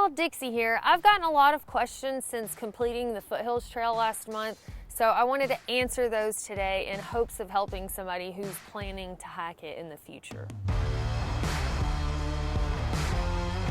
y'all, Dixie here. I've gotten a lot of questions since completing the Foothills Trail last month, so I wanted to answer those today in hopes of helping somebody who's planning to hike it in the future.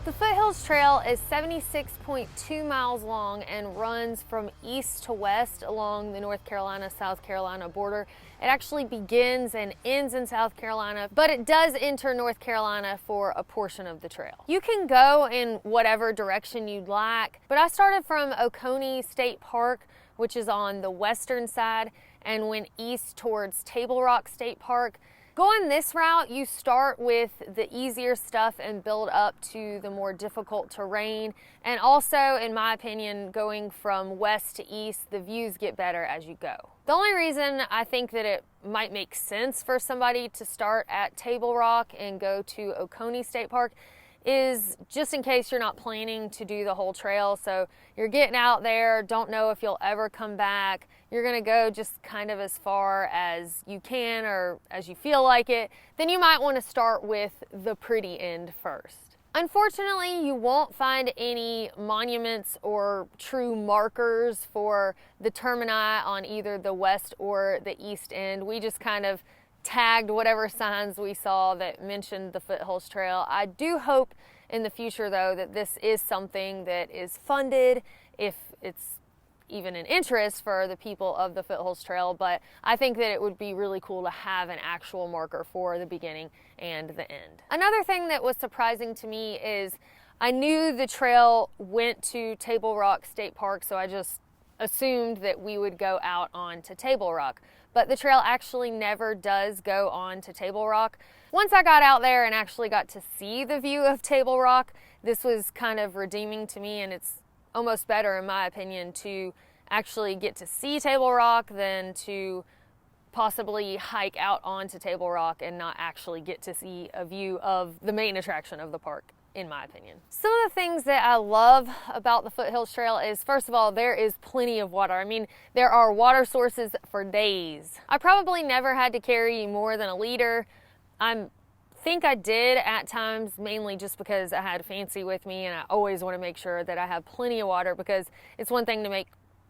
The Foothills Trail is 76.2 miles long and runs from east to west along the North Carolina-South Carolina border. It actually begins and ends in South Carolina, but it does enter North Carolina for a portion of the trail. You can go in whatever direction you'd like, but I started from Oconee State Park, which is on the western side, and went east towards Table Rock State Park. Going this route, you start with the easier stuff and build up to the more difficult terrain. And also, in my opinion, going from west to east, the views get better as you go. The only reason I think that it might make sense for somebody to start at Table Rock and go to Oconee State Park is just in case you're not planning to do the whole trail. So you're getting out there, don't know if you'll ever come back. You're gonna go just kind of as far as you can or as you feel like it. Then you might want to start with the pretty end first. Unfortunately, you won't find any monuments or true markers for the termini on either the west or the east end. We just kind of tagged whatever signs we saw that mentioned the Foothills Trail. I do hope in the future, though, that this is something that is funded, if it's even an interest for the people of the Foothills Trail, but I think that it would be really cool to have an actual marker for the beginning and the end. Another thing that was surprising to me is I knew the trail went to Table Rock State Park, so I just assumed that we would go out onto Table Rock. But the trail actually never does go on to Table Rock. Once I got out there and actually got to see the view of Table Rock, this was kind of redeeming to me, and it's almost better, in my opinion, to actually get to see Table Rock than to possibly hike out onto Table Rock and not actually get to see a view of the main attraction of the park, in my opinion. Some of the things that I love about the Foothills Trail is, first of all, there is plenty of water. I mean, there are water sources for days. I probably never had to carry more than a liter. I think I did at times, mainly just because I had Fancy with me, and I always want to make sure that I have plenty of water, because it's one thing to make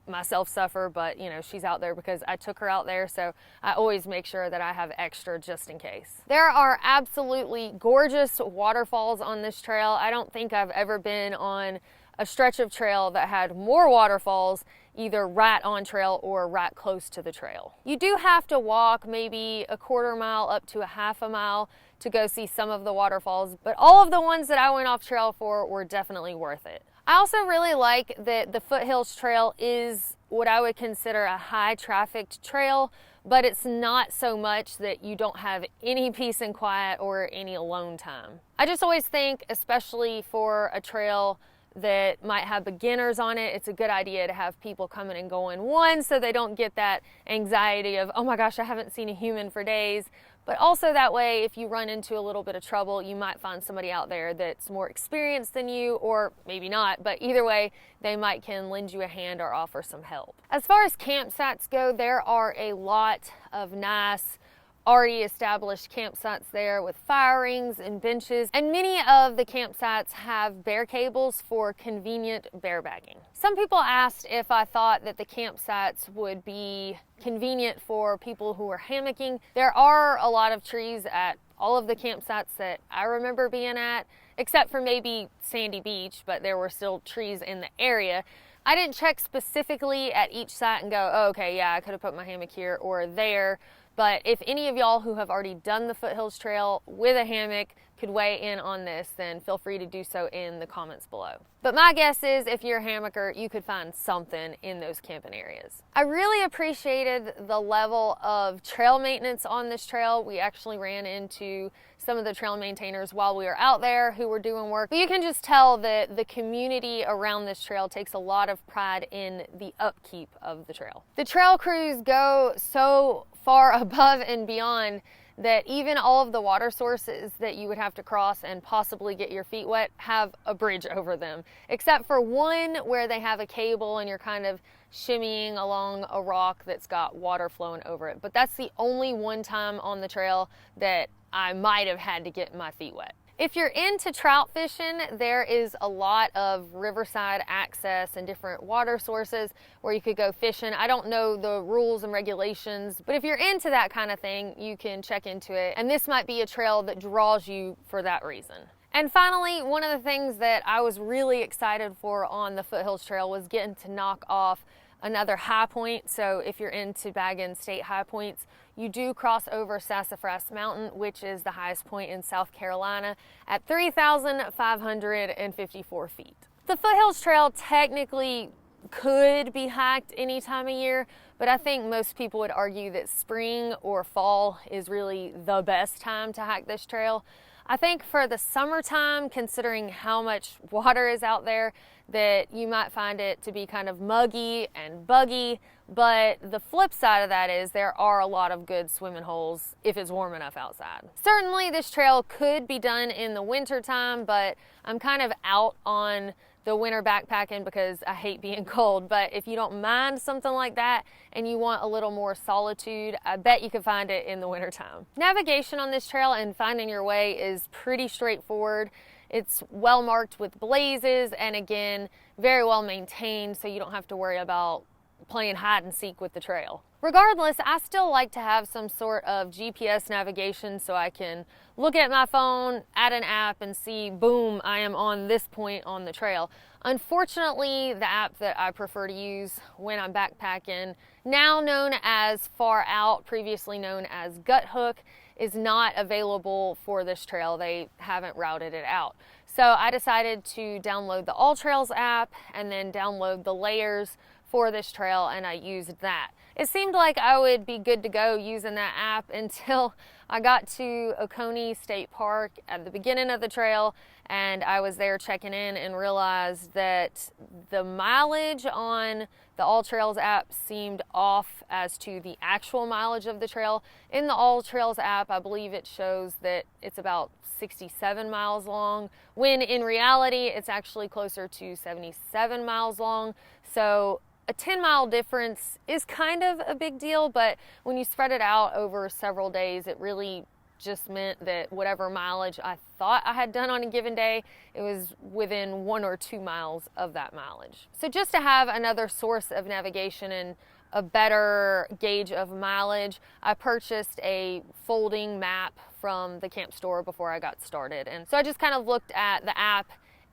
myself suffer, but you know, she's out there because I took her out there, so I always make sure that I have extra just in case. There are absolutely gorgeous waterfalls on this trail. I don't think I've ever been on a stretch of trail that had more waterfalls either right on trail or right close to the trail. You do have to walk maybe a quarter mile up to a half a mile to go see some of the waterfalls, but all of the ones that I went off trail for were definitely worth it. I also really like that the Foothills Trail is what I would consider a high trafficked trail, but it's not so much that you don't have any peace and quiet or any alone time. I just always think, especially for a trail that might have beginners on it, it's a good idea to have people coming and going. One, so they don't get that anxiety of, oh my gosh, I haven't seen a human for days. But also that way, if you run into a little bit of trouble, you might find somebody out there that's more experienced than you, or maybe not, but either way, they might can lend you a hand or offer some help. As far as campsites go, there are a lot of nice, already established campsites there with fire rings and benches, and many of the campsites have bear cables for convenient bear bagging. Some people asked if I thought that the campsites would be convenient for people who are hammocking. There are a lot of trees at all of the campsites that I remember being at, except for maybe Sandy Beach, but there were still trees in the area. I didn't check specifically at each site and go, oh, okay, yeah, I could have put my hammock here or there. But if any of y'all who have already done the Foothills Trail with a hammock could weigh in on this, then feel free to do so in the comments below. But my guess is if you're a hammocker, you could find something in those camping areas. I really appreciated the level of trail maintenance on this trail. We actually ran into some of the trail maintainers while we were out there who were doing work. But you can just tell that the community around this trail takes a lot of pride in the upkeep of the trail. The trail crews go so far above and beyond that even all of the water sources that you would have to cross and possibly get your feet wet have a bridge over them, except for one where they have a cable and you're kind of shimmying along a rock that's got water flowing over it. But that's the only one time on the trail that I might have had to get my feet wet. If you're into trout fishing, there is a lot of riverside access and different water sources where you could go fishing. I don't know the rules and regulations, but if you're into that kind of thing, you can check into it. And this might be a trail that draws you for that reason. And finally, one of the things that I was really excited for on the Foothills Trail was getting to knock off another high point. So if you're into bagging state high points, you do cross over Sassafras Mountain, which is the highest point in South Carolina at 3,554 feet. The Foothills Trail technically could be hiked any time of year, but I think most people would argue that spring or fall is really the best time to hike this trail. I think for the summertime, considering how much water is out there, that you might find it to be kind of muggy and buggy, but the flip side of that is there are a lot of good swimming holes if it's warm enough outside. Certainly this trail could be done in the winter time, but I'm kind of out on the winter backpacking because I hate being cold. But if you don't mind something like that and you want a little more solitude, I bet you can find it in the wintertime. Navigation on this trail and finding your way is pretty straightforward. It's well marked with blazes and again, very well maintained, so you don't have to worry about playing hide and seek with the trail. Regardless, I still like to have some sort of GPS navigation so I can look at my phone, add an app, and see, boom, I am on this point on the trail. Unfortunately, the app that I prefer to use when I'm backpacking, now known as Far Out, previously known as Gut Hook, is not available for this trail. They haven't routed it out. So I decided to download the All Trails app and then download the layers for this trail, and I used that. It seemed like I would be good to go using that app until I got to Oconee State Park at the beginning of the trail, and I was there checking in and realized that the mileage on the All Trails app seemed off as to the actual mileage of the trail. In the All Trails app, I believe it shows that it's about 67 miles long, when in reality it's actually closer to 77 miles long. So a 10-mile difference is kind of a big deal, but when you spread it out over several days, it really just meant that whatever mileage I thought I had done on a given day, it was within 1 or 2 miles of that mileage. So just to have another source of navigation and a better gauge of mileage, I purchased a folding map from the camp store before I got started. And so I just kind of looked at the app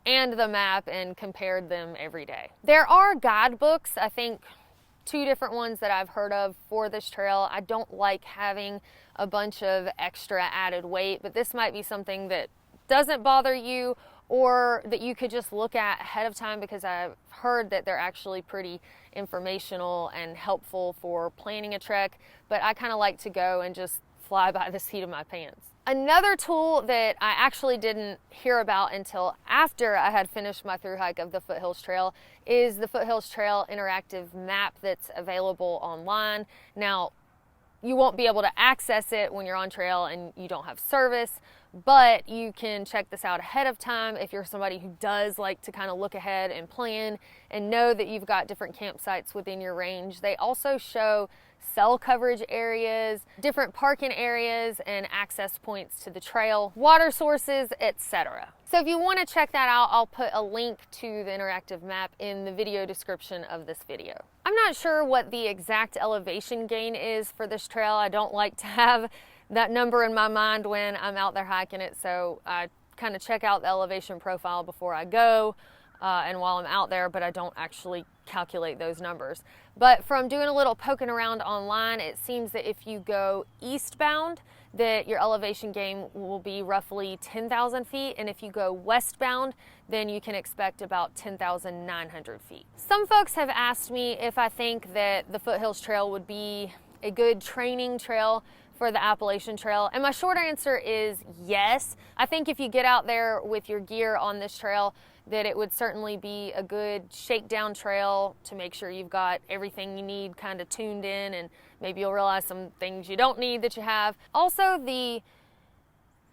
and the map and compared them every day. There are guidebooks, I think 2 different ones that I've heard of for this trail. I don't like having a bunch of extra added weight, but this might be something that doesn't bother you or that you could just look at ahead of time, because I've heard that they're actually pretty informational and helpful for planning a trek, but I kind of like to go and just fly by the seat of my pants. Another tool that I actually didn't hear about until after I had finished my through hike of the Foothills Trail is the Foothills Trail interactive map that's available online. Now, you won't be able to access it when you're on trail and you don't have service, but you can check this out ahead of time if you're somebody who does like to kind of look ahead and plan and know that you've got different campsites within your range. They also show cell coverage areas, different parking areas, and access points to the trail, water sources, etc. So if you want to check that out, I'll put a link to the interactive map in the video description of this video. I'm not sure what the exact elevation gain is for this trail. I don't like to have that number in my mind when I'm out there hiking it, so I kind of check out the elevation profile before I go and while I'm out there, but I don't actually calculate those numbers. But from doing a little poking around online, it seems that if you go eastbound, that your elevation gain will be roughly 10,000 feet, and if you go westbound, then you can expect about 10,900 feet. Some folks have asked me if I think that the Foothills Trail would be a good training trail for the Appalachian Trail, and my short answer is yes. I think if you get out there with your gear on this trail, that it would certainly be a good shakedown trail to make sure you've got everything you need kind of tuned in, and maybe you'll realize some things you don't need that you have. Also, the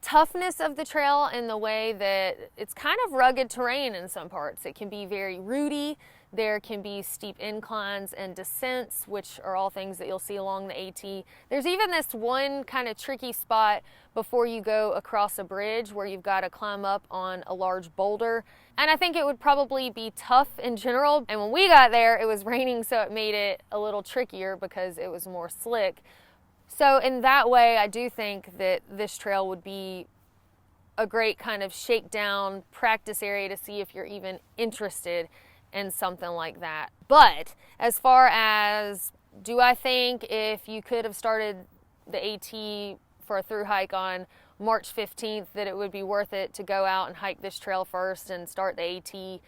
toughness of the trail in the way that it's kind of rugged terrain in some parts. It can be very rooty. There can be steep inclines and descents, which are all things that you'll see along the AT. There's even this one kind of tricky spot before you go across a bridge where you've got to climb up on a large boulder. And I think it would probably be tough in general. And when we got there, it was raining, so it made it a little trickier because it was more slick. So in that way, I do think that this trail would be a great kind of shakedown practice area to see if you're even interested in something like that. But as far as, do I think if you could have started the AT for a through hike on March 15th that it would be worth it to go out and hike this trail first and start the AT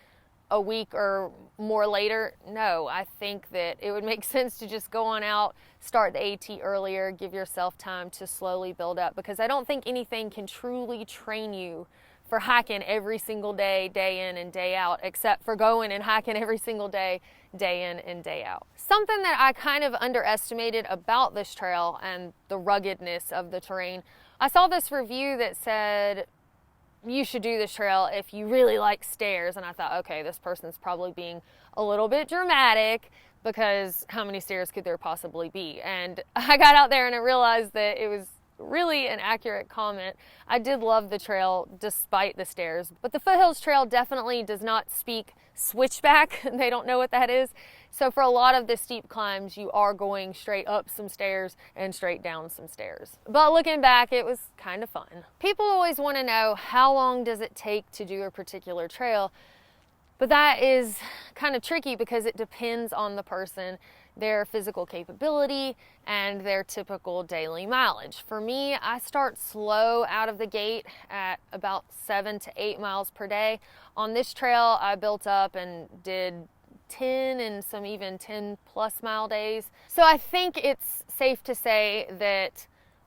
a week or more later? No, I think that it would make sense to just go on out, start the AT earlier, give yourself time to slowly build up, because I don't think anything can truly train you for hiking every single day, day in and day out, except for going and hiking every single day, day in and day out. Something that I kind of underestimated about this trail and the ruggedness of the terrain, I saw this review that said you should do this trail if you really like stairs, and I thought, okay, this person's probably being a little bit dramatic, because how many stairs could there possibly be? And I got out there and I realized that it was really an accurate comment. I did love the trail despite the stairs, but the Foothills Trail definitely does not speak switchback. They don't know what that is. So for a lot of the steep climbs, you are going straight up some stairs and straight down some stairs. But looking back, it was kind of fun. People always want to know, how long does it take to do a particular trail? But that is kind of tricky because it depends on the person, their physical capability, and their typical daily mileage. For me, I start slow out of the gate at about 7 to 8 miles per day. On this trail, I built up and did 10 and some even 10 plus mile days. So I think it's safe to say that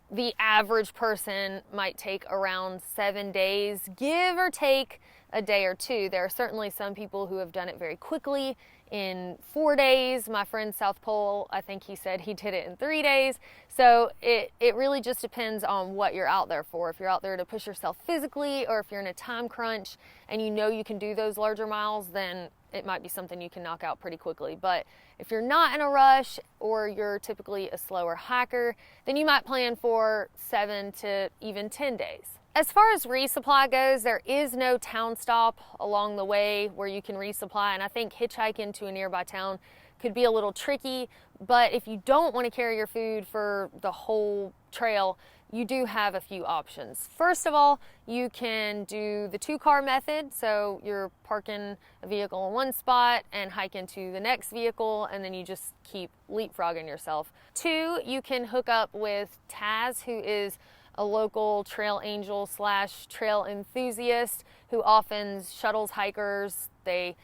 the average person might take around 7 days, give or take a day or two. There are certainly some people who have done it very quickly in 4 days. My friend South Pole, I think he said he did it in 3 days. So it really just depends on what you're out there for. If you're out there to push yourself physically, or if you're in a time crunch and you know you can do those larger miles, then it might be something you can knock out pretty quickly. But if you're not in a rush, or you're typically a slower hiker, then you might plan for 7 to even 10 days. As far as resupply goes, there is no town stop along the way where you can resupply, and I think hitchhiking to a nearby town could be a little tricky. But if you don't want to carry your food for the whole trail, you do have a few options. First of all, you can do the 2-car method. So you're parking a vehicle in one spot and hiking to the next vehicle, and then you just keep leapfrogging yourself. 2, you can hook up with Taz, who is a local trail angel / trail enthusiast who often shuttles hikers. They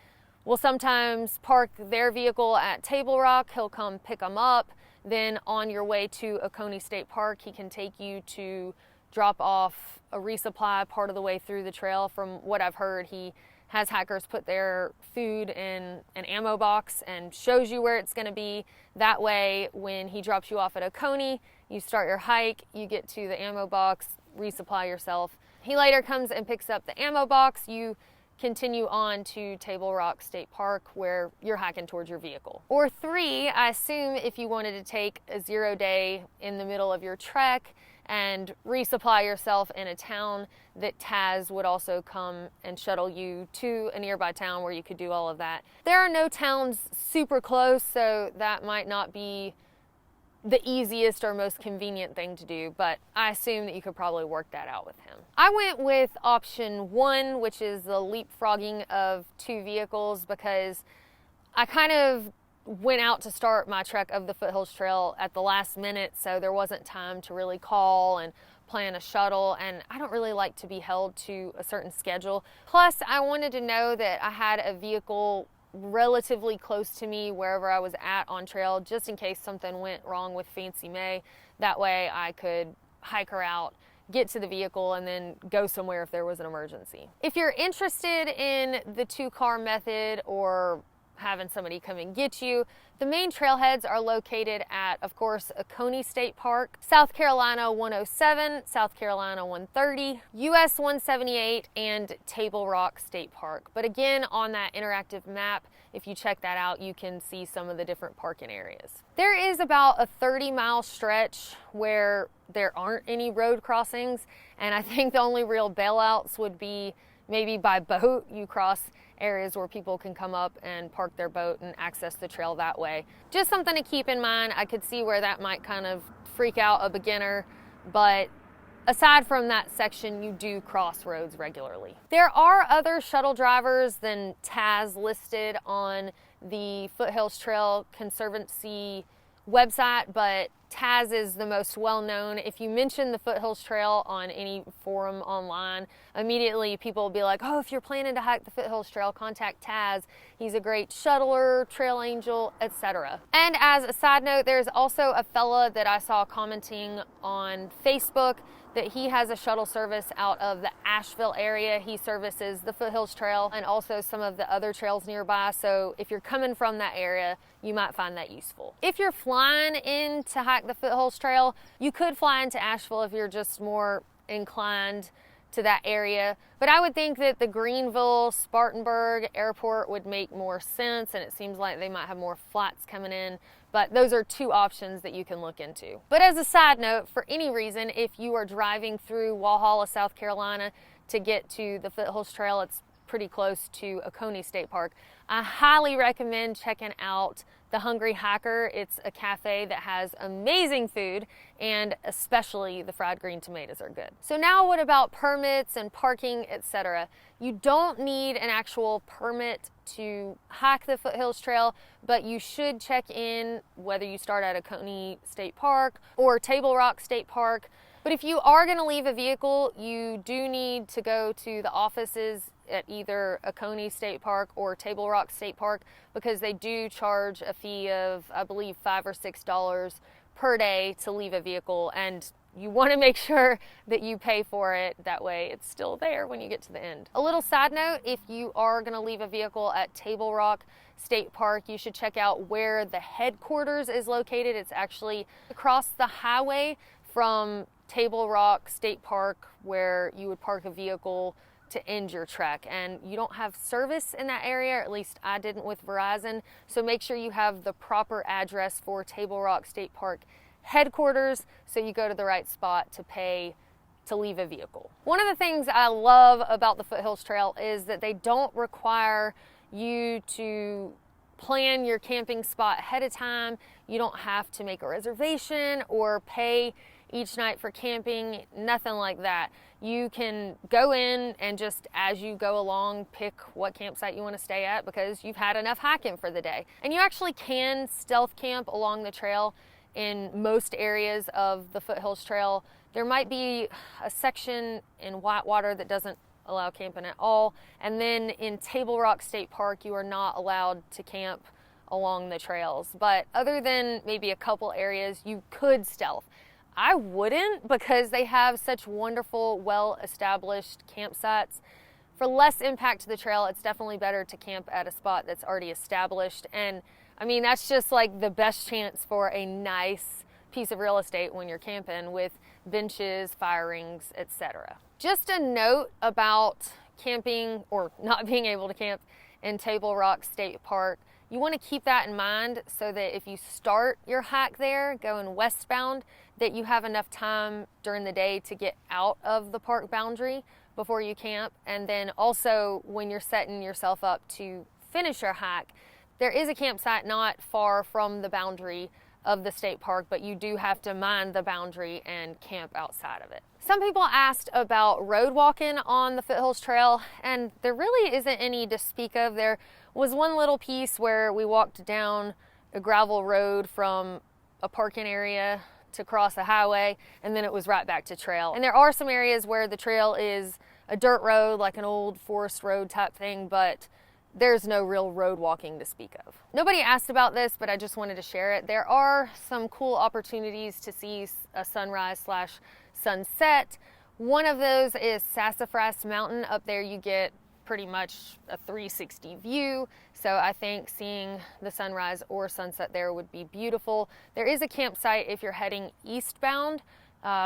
will sometimes park their vehicle at Table Rock. He'll come pick them up. Then on your way to Oconee State Park, he can take you to drop off a resupply part of the way through the trail. From what I've heard, he has hikers put their food in an ammo box and shows you where it's going to be. That way, when he drops you off at Oconee, you start your hike, you get to the ammo box, resupply yourself. He later comes and picks up the ammo box. You continue on to Table Rock State Park, where you're hiking towards your vehicle. Or 3, I assume if you wanted to take a 0 day in the middle of your trek and resupply yourself in a town, that Taz would also come and shuttle you to a nearby town where you could do all of that. There are no towns super close, so that might not be the easiest or most convenient thing to do, but I assume that you could probably work that out with him. I went with option 1, which is the leapfrogging of 2 vehicles, because I kind of went out to start my trek of the Foothills Trail at the last minute, so there wasn't time to really call and plan a shuttle, and I don't really like to be held to a certain schedule. Plus, I wanted to know that I had a vehicle relatively close to me wherever I was at on trail, just in case something went wrong with Fancy May. That way I could hike her out, get to the vehicle, and then go somewhere if there was an emergency. If you're interested in the 2-car method, or having somebody come and get you. The main trailheads are located at, of course, Oconee State Park, South Carolina 107, South Carolina 130, US 178, and Table Rock State Park. But again, on that interactive map, if you check that out, you can see some of the different parking areas. There is about a 30-mile stretch where there aren't any road crossings, and I think the only real bailouts would be maybe by boat. You cross areas where people can come up and park their boat and access the trail that way. Just something to keep in mind. I could see where that might kind of freak out a beginner, but aside from that section, you do cross roads regularly. There are other shuttle drivers than Taz listed on the Foothills Trail Conservancy website, but Taz is the most well-known. If you mention the Foothills Trail on any forum online, immediately people will be like, oh, if you're planning to hike the Foothills Trail, contact Taz. He's a great shuttler, trail angel, etc. And as a side note, there's also a fella that I saw commenting on Facebook that he has a shuttle service out of the Asheville area. He services the Foothills Trail and also some of the other trails nearby. So if you're coming from that area, you might find that useful. If you're flying in to hike the Foothills Trail, you could fly into Asheville if you're just more inclined to that area. But I would think that the Greenville, Spartanburg airport would make more sense, and it seems like they might have more flights coming in. But those are two options that you can look into. But as a side note, for any reason, if you are driving through Walhalla, South Carolina to get to the Foothills Trail, it's pretty close to Oconee State Park, I highly recommend checking out The Hungry Hiker. It's a cafe that has amazing food, and especially the fried green tomatoes are good. So now what about permits and parking, etc.? You don't need an actual permit to hike the Foothills Trail, but you should check in whether you start at Oconee State Park or Table Rock State Park. But if you are going to leave a vehicle, you do need to go to the offices at either Oconee State Park or Table Rock State Park, because they do charge a fee of, I believe, $5 or $6 per day to leave a vehicle, and you want to make sure that you pay for it. That way it's still there when you get to the end. A little side note, if you are going to leave a vehicle at Table Rock State Park, you should check out where the headquarters is located. It's actually across the highway from Table Rock State Park, where you would park a vehicle to end your trek. And you don't have service in that area, or at least I didn't with Verizon, so make sure you have the proper address for Table Rock State Park headquarters so you go to the right spot to pay to leave a vehicle. One of the things I love about the Foothills Trail is that they don't require you to plan your camping spot ahead of time. You don't have to make a reservation or pay each night for camping, nothing like that. You can go in and just as you go along pick what campsite you want to stay at because you've had enough hiking for the day. And you actually can stealth camp along the trail in most areas of the Foothills Trail. There might be a section in Whitewater that doesn't allow camping at all, and then in Table Rock State Park you are not allowed to camp along the trails. But other than maybe a couple areas, you could stealth. I wouldn't, because they have such wonderful, well-established campsites. For less impact to the trail, it's definitely better to camp at a spot that's already established. And I mean, that's just like the best chance for a nice piece of real estate when you're camping, with benches, fire rings, etc. Just a note about camping or not being able to camp in Table Rock State Park. You want to keep that in mind so that if you start your hike there going westbound, that you have enough time during the day to get out of the park boundary before you camp. And then also when you're setting yourself up to finish your hike, there is a campsite not far from the boundary of the state park, but you do have to mind the boundary and camp outside of it. Some people asked about road walking on the Foothills Trail, and there really isn't any to speak of. There was one little piece where we walked down a gravel road from a parking area to cross a highway, and then it was right back to trail. And there are some areas where the trail is a dirt road, like an old forest road type thing, but there's no real road walking to speak of. Nobody asked about this, but I just wanted to share it. There are some cool opportunities to see a sunrise/sunset. One of those is Sassafras Mountain. Up there you get pretty much a 360 view. So I think seeing the sunrise or sunset there would be beautiful. There is a campsite if you're heading eastbound,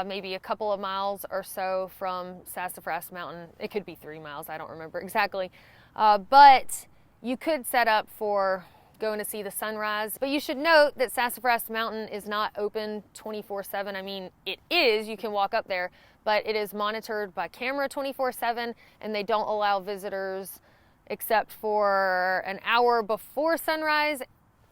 maybe a couple of miles or so from Sassafras Mountain. It could be 3 miles, I don't remember exactly. But you could set up for going to see the sunrise. But you should note that Sassafras Mountain is not open 24/7. I mean, it is, you can walk up there, but it is monitored by camera 24/7, and they don't allow visitors except for an hour before sunrise,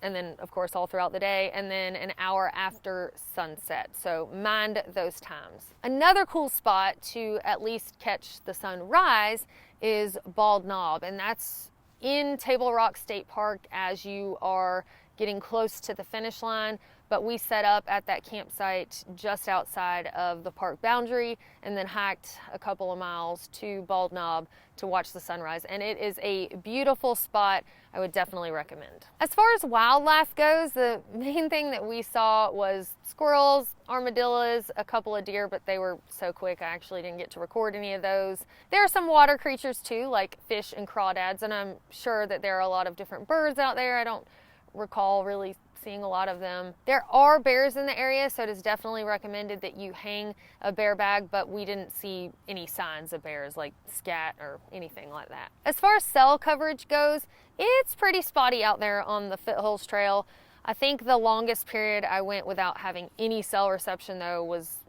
and then of course all throughout the day, and then an hour after sunset. So mind those times. Another cool spot to at least catch the sunrise is Bald Knob, and that's in Table Rock State Park as you are getting close to the finish line. But we set up at that campsite just outside of the park boundary and then hiked a couple of miles to Bald Knob to watch the sunrise. And it is a beautiful spot. I would definitely recommend. As far as wildlife goes, the main thing that we saw was squirrels, armadillos, a couple of deer, but they were so quick I actually didn't get to record any of those. There are some water creatures too, like fish and crawdads, and I'm sure that there are a lot of different birds out there. I don't recall really seeing a lot of them. There are bears in the area, so it is definitely recommended that you hang a bear bag, but we didn't see any signs of bears like scat or anything like that. As far as cell coverage goes, it's pretty spotty out there on the Foothills Trail. I think the longest period I went without having any cell reception though was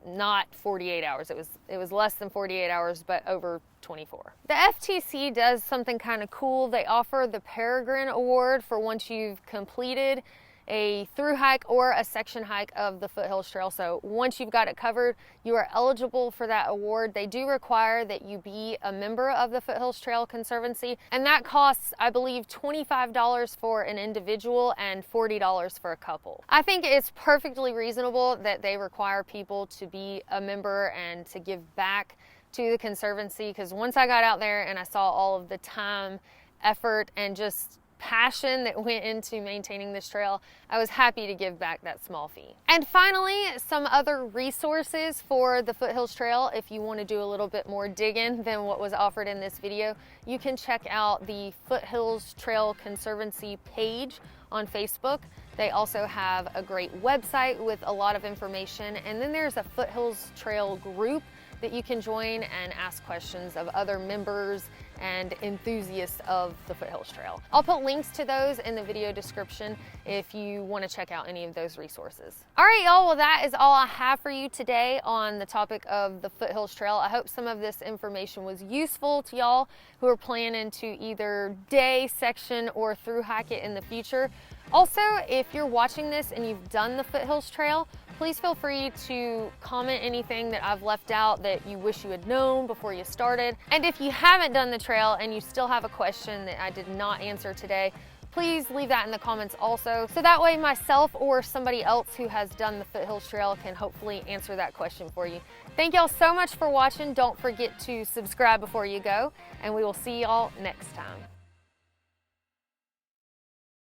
not 48 hours. It was less than 48 hours, but over 24. The FTC does something kind of cool. They offer the Pergrine Award for once you've completed a through hike or a section hike of the Foothills Trail. So once you've got it covered, you are eligible for that award. They do require that you be a member of the Foothills Trail Conservancy, and that costs, I believe, $25 for an individual and $40 for a couple. I think it's perfectly reasonable that they require people to be a member and to give back to the Conservancy, because once I got out there and I saw all of the time, effort, and just passion that went into maintaining this trail, I was happy to give back that small fee. And finally, some other resources for the Foothills Trail. If you want to do a little bit more digging than what was offered in this video, you can check out the Foothills Trail Conservancy page on Facebook. They also have a great website with a lot of information, and then there's a Foothills Trail group that you can join and ask questions of other members and enthusiasts of the Foothills Trail. I'll put links to those in the video description if you want to check out any of those resources. All right, y'all, well, that is all I have for you today on the topic of the Foothills Trail. I hope some of this information was useful to y'all who are planning to either day, section, or through hike it in the future. Also, if you're watching this and you've done the Foothills Trail, please feel free to comment anything that I've left out that you wish you had known before you started. And if you haven't done the trail and you still have a question that I did not answer today, please leave that in the comments also, so that way myself or somebody else who has done the Foothills Trail can hopefully answer that question for you. Thank y'all so much for watching. Don't forget to subscribe before you go, and we will see y'all next time.